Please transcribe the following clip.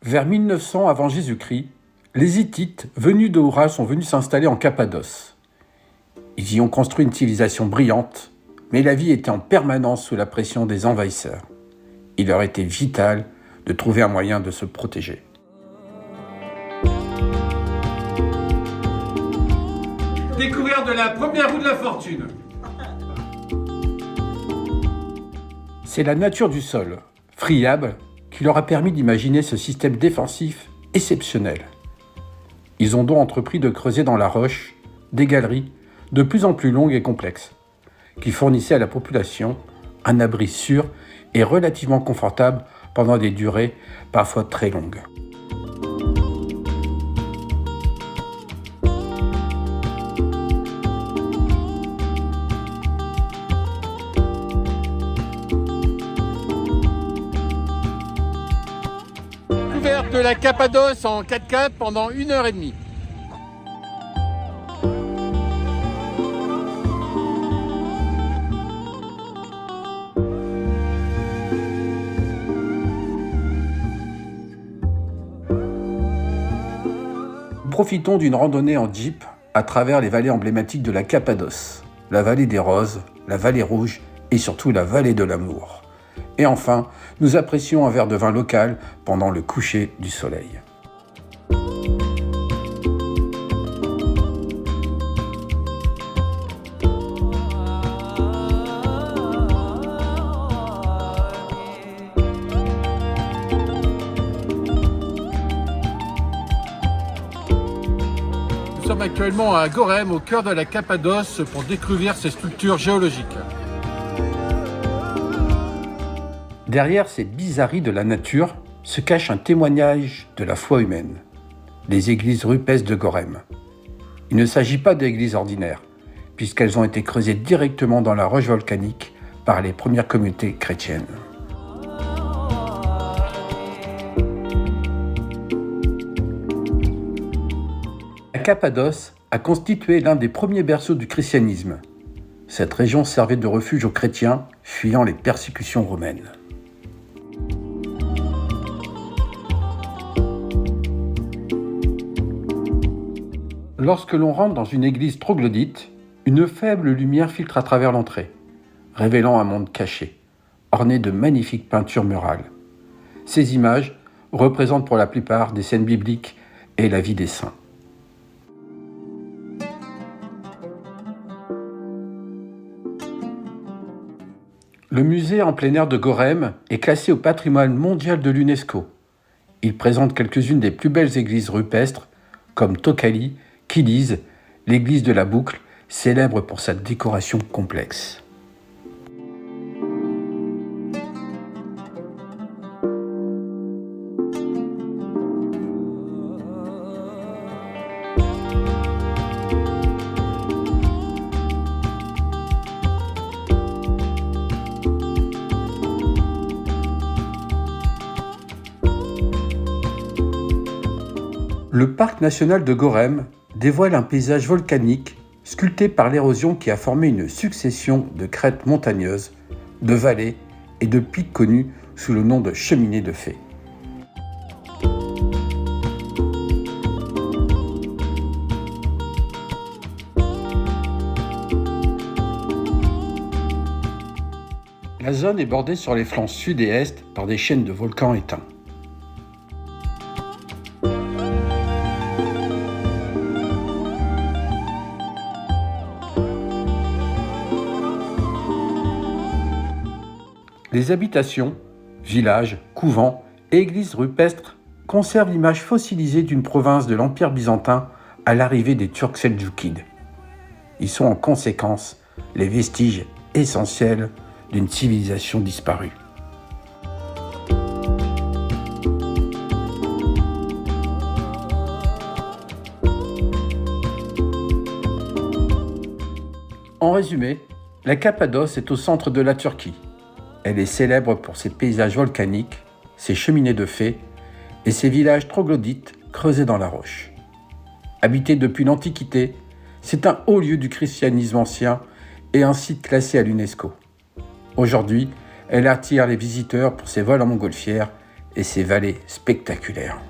Vers 1900 avant Jésus-Christ, les Hittites, venus de Oural, sont venus s'installer en Cappadoce. Ils y ont construit une civilisation brillante, mais la vie était en permanence sous la pression des envahisseurs. Il leur était vital de trouver un moyen de se protéger. Découverte de la première roue de la fortune. C'est la nature du sol, friable, qui leur a permis d'imaginer ce système défensif exceptionnel. Ils ont donc entrepris de creuser dans la roche des galeries de plus en plus longues et complexes, qui fournissaient à la population un abri sûr et relativement confortable pendant des durées parfois très longues. Découverte de la Cappadoce en 4x4 pendant 1h30. Profitons d'une randonnée en jeep à travers les vallées emblématiques de la Cappadoce, la vallée des Roses, la vallée Rouge et surtout la vallée de l'Amour. Et enfin, nous apprécions un verre de vin local pendant le coucher du soleil. Nous sommes actuellement à Gorem, au cœur de la Cappadoce, pour découvrir ces structures géologiques. Derrière ces bizarreries de la nature se cache un témoignage de la foi humaine, les églises rupestres de Gorem. Il ne s'agit pas d'églises ordinaires, puisqu'elles ont été creusées directement dans la roche volcanique par les premières communautés chrétiennes. La Cappadoce a constitué l'un des premiers berceaux du christianisme. Cette région servait de refuge aux chrétiens fuyant les persécutions romaines. Lorsque l'on rentre dans une église troglodyte, une faible lumière filtre à travers l'entrée, révélant un monde caché, orné de magnifiques peintures murales. Ces images représentent pour la plupart des scènes bibliques et la vie des saints. Le musée en plein air de Gorem est classé au patrimoine mondial de l'UNESCO. Il présente quelques-unes des plus belles églises rupestres, comme Tokhali, Kilis, l'église de la Boucle, célèbre pour sa décoration complexe. Le parc national de Gorem dévoile un paysage volcanique sculpté par l'érosion qui a formé une succession de crêtes montagneuses, de vallées et de pics connus sous le nom de cheminées de fées. La zone est bordée sur les flancs sud et est par des chaînes de volcans éteints. Les habitations, villages, couvents et églises rupestres conservent l'image fossilisée d'une province de l'Empire byzantin à l'arrivée des Turcs seldjoukides. Ils sont en conséquence les vestiges essentiels d'une civilisation disparue. En résumé, la Cappadoce est au centre de la Turquie. Elle est célèbre pour ses paysages volcaniques, ses cheminées de fées et ses villages troglodytes creusés dans la roche. Habité depuis l'Antiquité, c'est un haut lieu du christianisme ancien et un site classé à l'UNESCO. Aujourd'hui, elle attire les visiteurs pour ses vols en montgolfière et ses vallées spectaculaires.